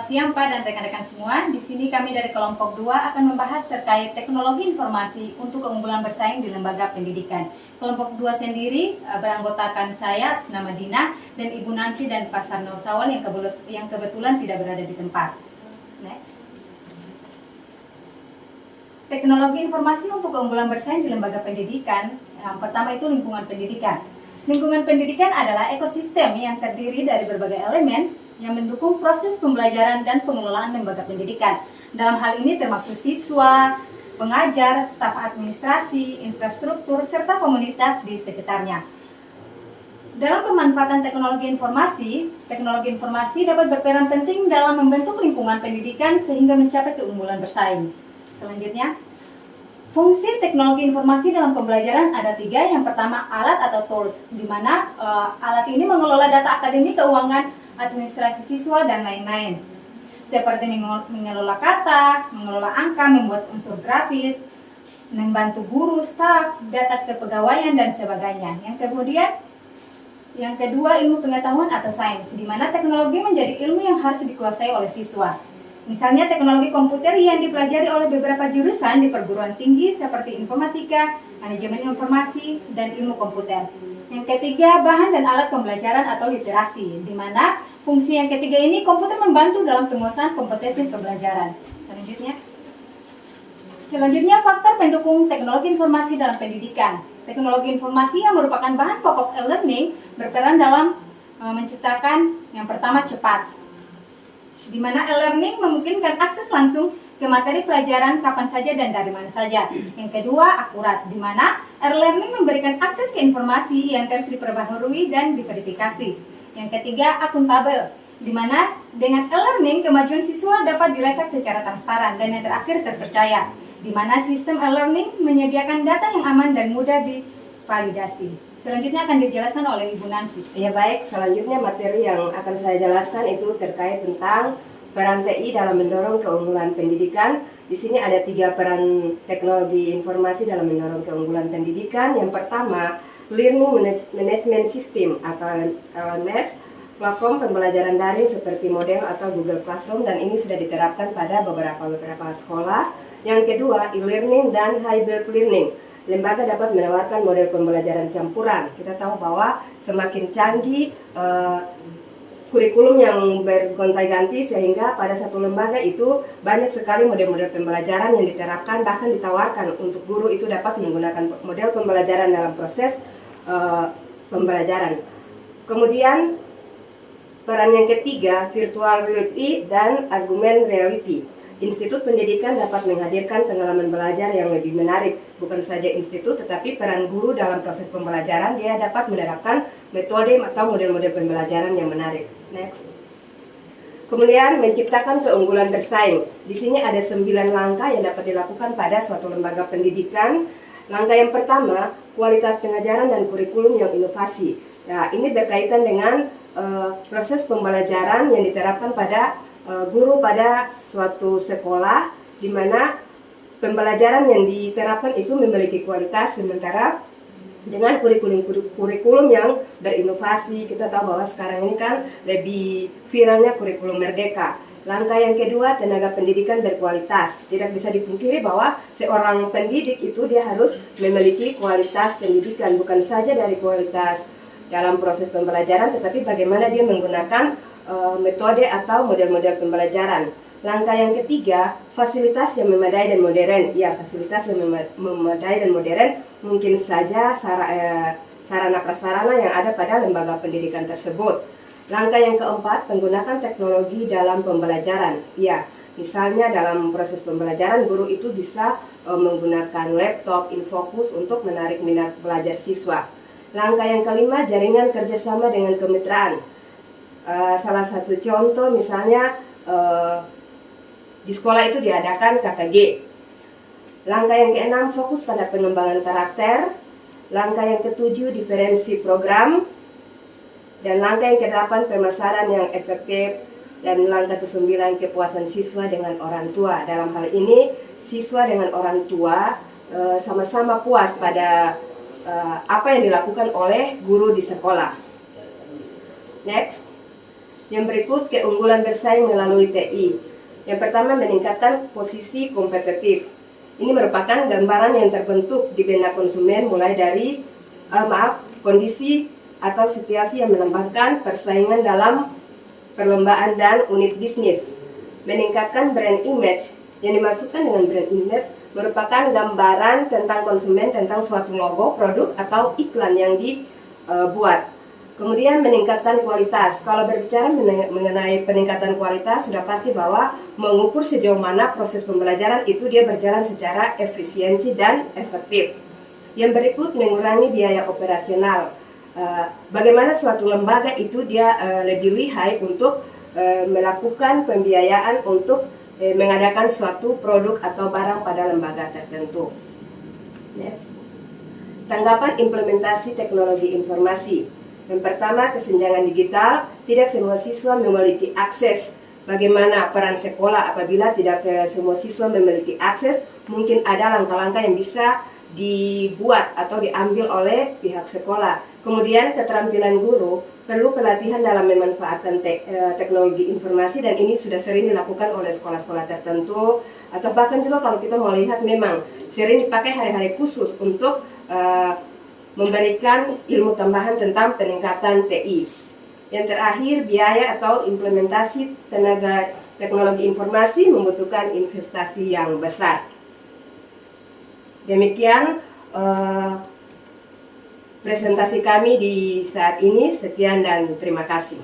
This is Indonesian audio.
Selamat siang Pak dan rekan-rekan semua. Di sini kami dari kelompok 2 akan membahas terkait teknologi informasi untuk keunggulan bersaing di lembaga pendidikan. Kelompok 2 sendiri beranggotakan saya atas nama Dina dan Ibu Nancy dan Pak Sarno Sawal yang kebetulan tidak berada di tempat. Next. Teknologi informasi untuk keunggulan bersaing di lembaga pendidikan. Yang pertama itu lingkungan pendidikan. Lingkungan pendidikan adalah ekosistem yang terdiri dari berbagai elemen yang mendukung proses pembelajaran dan pengelolaan lembaga pendidikan. Dalam hal ini termasuk siswa, pengajar, staf administrasi, infrastruktur, serta komunitas di sekitarnya. Dalam pemanfaatan teknologi informasi dapat berperan penting dalam membentuk lingkungan pendidikan sehingga mencapai keunggulan bersaing. Selanjutnya, fungsi teknologi informasi dalam pembelajaran ada 3. Yang pertama, alat atau tools, di mana alat ini mengelola data akademik, keuangan, administrasi siswa, dan lain-lain. Seperti mengelola kata, mengelola angka, membuat unsur grafis, membantu guru, staf, data kepegawaian, dan sebagainya. Yang kedua, ilmu pengetahuan atau sains, di mana teknologi menjadi ilmu yang harus dikuasai oleh siswa. Misalnya teknologi komputer yang dipelajari oleh beberapa jurusan di perguruan tinggi seperti informatika, manajemen informasi, dan ilmu komputer. Yang ketiga, bahan dan alat pembelajaran atau literasi, di mana fungsi yang ketiga ini komputer membantu dalam penguasaan kompetensi pembelajaran. Selanjutnya, faktor pendukung teknologi informasi dalam pendidikan. Teknologi informasi yang merupakan bahan pokok e-learning berperan dalam menciptakan yang pertama cepat, di mana e-learning memungkinkan akses langsung ke materi pelajaran kapan saja dan dari mana saja. Yang kedua, akurat, di mana e-learning memberikan akses ke informasi yang terus diperbaharui dan diverifikasi. Yang ketiga, akuntabel, di mana dengan e-learning kemajuan siswa dapat dilacak secara transparan. Dan yang terakhir, terpercaya, di mana sistem e-learning menyediakan data yang aman dan mudah divalidasi. Selanjutnya akan dijelaskan oleh Ibu Nancy. Ya baik, selanjutnya materi yang akan saya jelaskan itu terkait tentang peran TI dalam mendorong keunggulan pendidikan. Di sini ada 3 peran teknologi informasi dalam mendorong keunggulan pendidikan. Yang pertama, Learning Management System atau LMS, platform pembelajaran daring seperti model atau Google Classroom, dan ini sudah diterapkan pada beberapa sekolah. Yang kedua, e-learning dan hybrid learning. Lembaga dapat menawarkan model pembelajaran campuran. Kita tahu bahwa semakin canggih kurikulum yang bergonta-ganti sehingga pada satu lembaga itu banyak sekali model-model pembelajaran yang diterapkan, bahkan ditawarkan untuk guru itu dapat menggunakan model pembelajaran dalam proses pembelajaran. Kemudian peran yang ketiga, virtual reality dan augmented reality. Institut pendidikan dapat menghadirkan pengalaman belajar yang lebih menarik. Bukan saja institut, tetapi peran guru dalam proses pembelajaran, dia dapat menerapkan metode atau model-model pembelajaran yang menarik. Next. Kemudian menciptakan keunggulan bersaing. Di sini ada 9 langkah yang dapat dilakukan pada suatu lembaga pendidikan. Langkah yang pertama, kualitas pengajaran dan kurikulum yang inovasi. Nah, ini berkaitan dengan proses pembelajaran yang diterapkan pada guru pada suatu sekolah, di mana pembelajaran yang diterapkan itu memiliki kualitas, sementara dengan kurikulum yang berinovasi. Kita tahu bahwa sekarang ini kan lebih viralnya kurikulum merdeka. Langkah yang kedua, tenaga pendidikan berkualitas. Tidak bisa dipungkiri bahwa seorang pendidik itu dia harus memiliki kualitas pendidikan, bukan saja dari kualitas dalam proses pembelajaran, tetapi bagaimana dia menggunakan metode atau model-model pembelajaran. Langkah yang ketiga, fasilitas yang memadai dan modern. Ya, fasilitas yang memadai dan modern mungkin saja sarana prasarana yang ada pada lembaga pendidikan tersebut. Langkah yang keempat, penggunaan teknologi dalam pembelajaran. Ya, misalnya dalam proses pembelajaran guru itu bisa menggunakan laptop, infocus untuk menarik minat belajar siswa. Langkah yang kelima, jaringan kerjasama dengan kemitraan. Salah satu contoh misalnya di sekolah itu diadakan KKG. Langkah yang keenam, fokus pada pengembangan karakter. Langkah yang ketujuh, diferensi program. Dan langkah yang kedelapan, pemasaran yang efektif. Dan langkah kesembilan, kepuasan siswa dengan orang tua. Dalam hal ini, siswa dengan orang tua sama-sama puas pada apa yang dilakukan oleh guru di sekolah. Next. Yang berikut keunggulan bersaing melalui TI. Yang pertama, meningkatkan posisi kompetitif. Ini merupakan gambaran yang terbentuk di benak konsumen mulai dari kondisi atau situasi yang melambangkan persaingan dalam perlombaan dan unit bisnis. Meningkatkan brand image. Yang dimaksudkan dengan brand image merupakan gambaran tentang konsumen tentang suatu logo, produk, atau iklan yang dibuat. Kemudian meningkatkan kualitas. Kalau berbicara mengenai peningkatan kualitas, sudah pasti bahwa mengukur sejauh mana proses pembelajaran itu dia berjalan secara efisiensi dan efektif. Yang berikut, mengurangi biaya operasional. Bagaimana suatu lembaga itu dia lebih lihai untuk melakukan pembiayaan untuk mengadakan suatu produk atau barang pada lembaga tertentu. Next. Tanggapan implementasi teknologi informasi. Yang pertama, kesenjangan digital. Tidak semua siswa memiliki akses. Bagaimana peran sekolah apabila tidak semua siswa memiliki akses? Mungkin ada langkah-langkah yang bisa dibuat atau diambil oleh pihak sekolah. Kemudian keterampilan guru, perlu pelatihan dalam memanfaatkan teknologi informasi, dan ini sudah sering dilakukan oleh sekolah-sekolah tertentu, atau bahkan juga kalau kita mau lihat memang sering dipakai hari-hari khusus untuk memberikan ilmu tambahan tentang peningkatan TI. Yang terakhir, biaya atau implementasi tenaga teknologi informasi membutuhkan investasi yang besar. Demikian presentasi kami di saat ini. Sekian dan terima kasih.